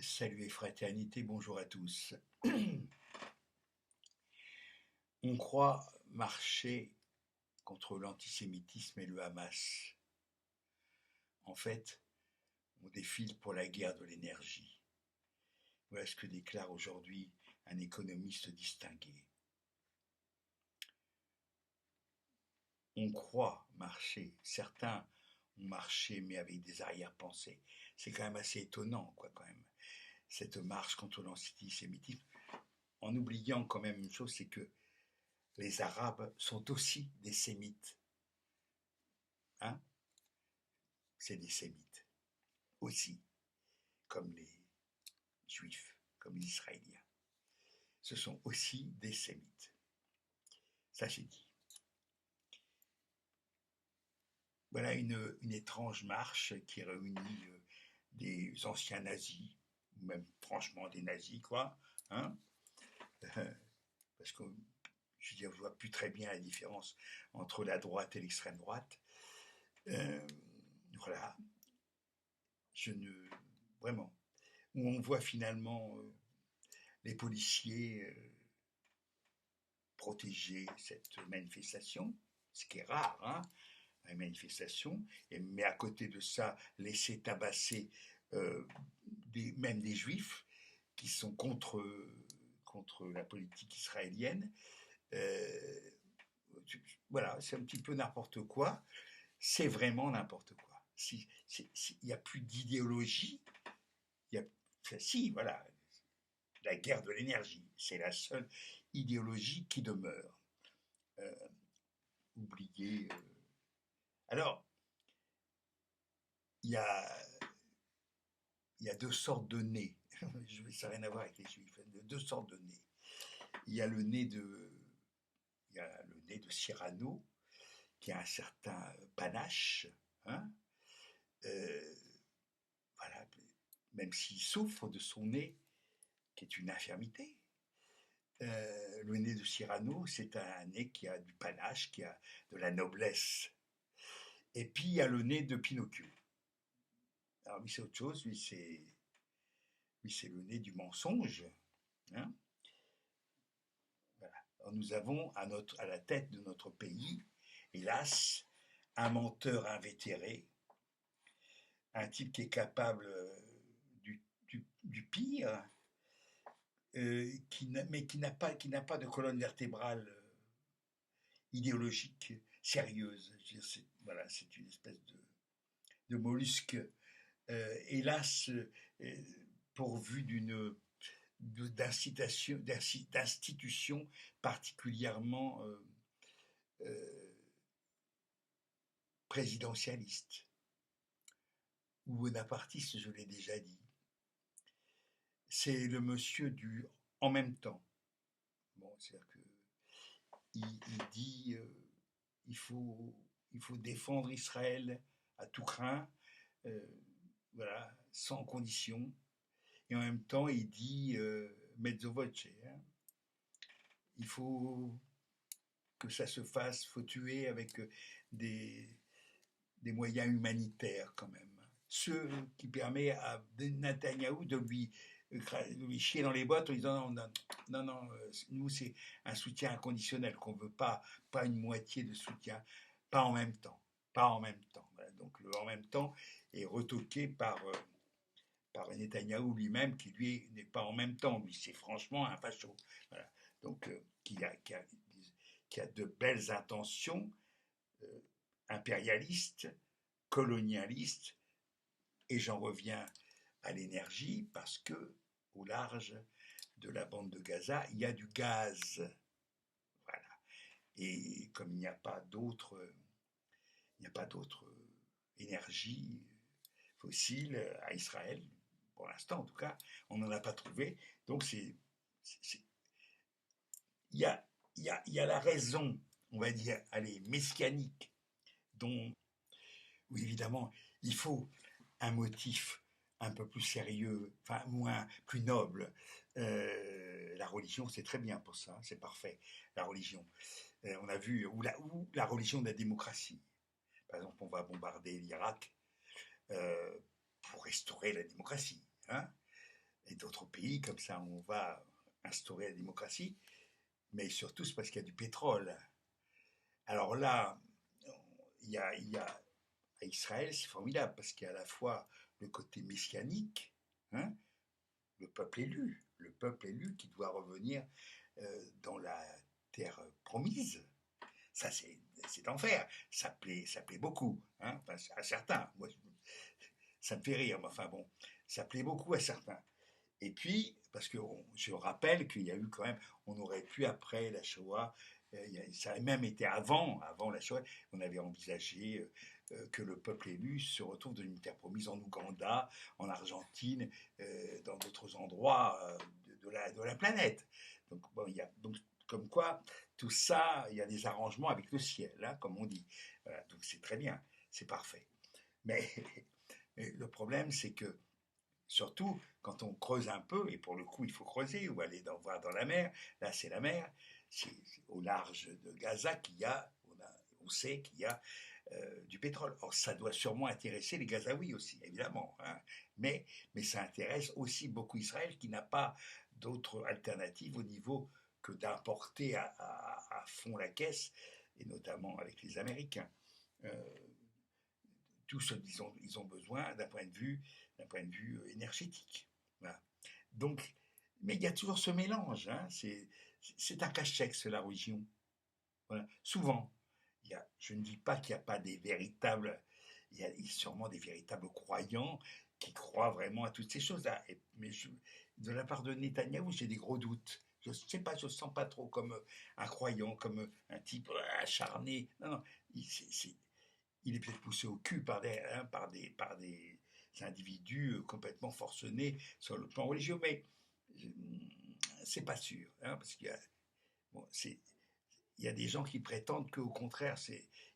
Salut et fraternité, bonjour à tous. On croit marcher contre l'antisémitisme et le Hamas. En fait, on défile pour la guerre de l'énergie. Voilà ce que déclare aujourd'hui un économiste distingué. On croit marcher, certains ont marché mais avec des arrière-pensées. C'est quand même assez étonnant, quand même, cette marche contre l'antisémitisme, en oubliant quand même une chose, c'est que les Arabes sont aussi des Sémites. Hein, c'est des Sémites aussi, comme les Juifs, comme les Israéliens. Ce sont aussi des Sémites. Ça, c'est dit. Voilà une étrange marche qui réunit des anciens nazis, ou même franchement des nazis, quoi. Hein, parce que je veux dire, je ne vois plus très bien la différence entre la droite et l'extrême droite. Voilà. Je ne. Vraiment. Où on voit finalement les policiers protéger cette manifestation, ce qui est rare, hein, une manifestation, mais à côté de ça, laisser tabasser même des juifs qui sont contre la politique israélienne. Euh, voilà, c'est un petit peu n'importe quoi. C'est vraiment n'importe quoi. Il n'y a plus d'idéologie. Si, voilà, la guerre de l'énergie, c'est la seule idéologie qui demeure. Euh, oubliée. Alors, il y a, y a deux sortes de nez. Ça n'a rien à voir avec les juifs. Deux sortes de nez. Il y a le nez de, il y a le nez de Cyrano, qui a un certain panache. Hein, euh, voilà, même s'il souffre de son nez, qui est une infirmité. Le nez de Cyrano, c'est un nez qui a du panache, qui a de la noblesse. Et puis il y a le nez de Pinocchio. Alors lui c'est autre chose, lui c'est le nez du mensonge. Hein, voilà. Alors, nous avons à la tête de notre pays, hélas, un menteur invétéré, un type qui est capable du pire, mais qui n'a pas de colonne vertébrale idéologique sérieuse. Voilà, c'est une espèce de mollusque, hélas, pourvu d'institutions particulièrement euh, présidentialistes ou bonapartistes, je l'ai déjà dit. C'est le monsieur du en même temps. Bon, c'est-à-dire que il dit il faut, il faut défendre Israël à tout craint, euh, voilà, sans condition. Et en même temps, il dit mezzo voce. Hein, il faut que ça se fasse, il faut tuer avec des, des moyens humanitaires quand même. Ce qui permet à Netanyahou de lui chier dans les bottes en disant non, nous c'est un soutien inconditionnel, qu'on ne veut pas une moitié de soutien, pas en même temps. Pas en même temps. Voilà. Donc le en même temps est retoqué par Netanyahou lui-même, qui lui n'est pas en même temps. Lui, c'est franchement un facho. Voilà. Donc qui a de belles intentions euh, impérialistes, colonialistes, et j'en reviens à l'énergie parce que au large de la bande de Gaza, il y a du gaz. Voilà. Et comme il n'y a pas d'autre énergie fossile à Israël, pour l'instant en tout cas, on n'en a pas trouvé. Donc il y a, il y a la raison, on va dire, allez, messianique, dont, oui, évidemment, il faut un motif un peu plus sérieux, enfin plus noble. La religion, c'est très bien pour ça, c'est parfait. La religion, on a vu, ou la religion de la démocratie. Par exemple, on va bombarder l'Irak pour restaurer la démocratie. Hein, et d'autres pays, comme ça on va instaurer la démocratie, mais surtout c'est parce qu'il y a du pétrole. Alors là, il y a à Israël, c'est formidable, parce qu'il y a à la fois le côté messianique, hein, le peuple élu qui doit revenir dans la terre promise. Ça, c'est d'enfer. Ça plaît beaucoup, hein, enfin, à certains. Moi, ça me fait rire, mais enfin bon, ça plaît beaucoup à certains. Et puis, parce que je rappelle qu'il y a eu quand même, on aurait pu après la Shoah, ça a même été avant la Shoah, on avait envisagé que le peuple élu se retrouve dans une terre promise en Ouganda, en Argentine, dans d'autres endroits de la planète. Donc, bon, donc, comme quoi, tout ça, il y a des arrangements avec le ciel, hein, comme on dit. Voilà, donc c'est très bien, c'est parfait. Mais, mais le problème, c'est que surtout quand on creuse un peu, et pour le coup il faut creuser ou aller voir dans la mer, là c'est la mer, c'est au large de Gaza qu'il y a, on sait qu'il y a du pétrole. Or ça doit sûrement intéresser les Gazaouis aussi, évidemment, hein. Mais ça intéresse aussi beaucoup Israël qui n'a pas d'autre alternative au niveau que d'importer à fond la caisse, et notamment avec les Américains. Euh, tout ce dont ils ont besoin d'un point de vue énergétique. Voilà. Donc, mais il y a toujours ce mélange. Hein, c'est un cache-sexe, la religion. Voilà. Souvent, je ne dis pas qu'il n'y a pas des véritables, il y a sûrement des véritables croyants qui croient vraiment à toutes ces choses-là. Mais de la part de Netanyahou, j'ai des gros doutes. Je ne sais pas, je ne sens pas trop comme un croyant, comme un type acharné. Non, non, il est peut-être poussé au cul hein, par des individus complètement forcenés sur le plan religieux, mais euh, c'est pas sûr, hein, parce qu'il y a, bon, il y a des gens qui prétendent qu'au contraire,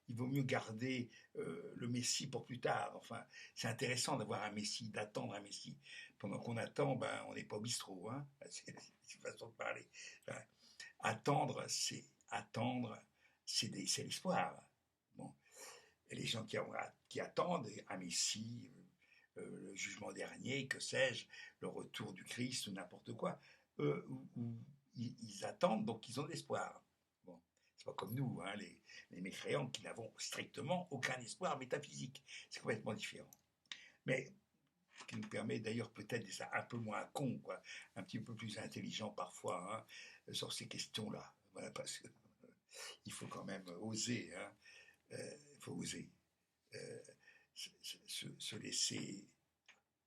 il vaut mieux garder le Messie pour plus tard. Enfin, c'est intéressant d'avoir un Messie, d'attendre un Messie. Pendant qu'on attend, ben, on n'est pas au bistrot. Hein. C'est une façon de parler. Enfin, attendre, c'est l'espoir. Bon, et les gens qui attendent un Messie, le jugement dernier, que sais-je, le retour du Christ ou n'importe quoi, ils attendent, donc ils ont de l'espoir. Bon, c'est pas comme nous, hein, les mécréants qui n'avons strictement aucun espoir métaphysique. C'est complètement différent. Mais ce qui nous permet d'ailleurs peut-être d'être un peu moins con, quoi, un petit peu plus intelligent parfois hein, sur ces questions-là. Voilà, parce que il faut quand même oser. Hein, il faut oser. Euh, se laisser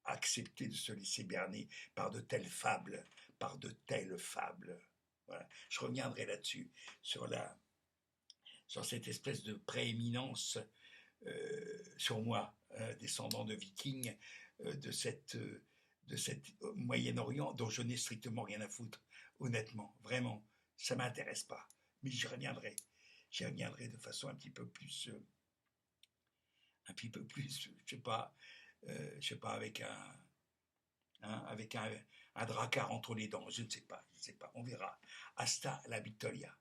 accepter de se laisser berner par de telles fables, par de telles fables. Voilà. Je reviendrai là-dessus, sur cette espèce de prééminence sur moi, descendant de vikings, de cette Moyen-Orient dont je n'ai strictement rien à foutre, honnêtement, vraiment, ça m'intéresse pas. Mais j'y reviendrai de façon un petit peu plus, je sais pas, avec un dracard entre les dents, je ne sais pas, on verra. Hasta la Victoria.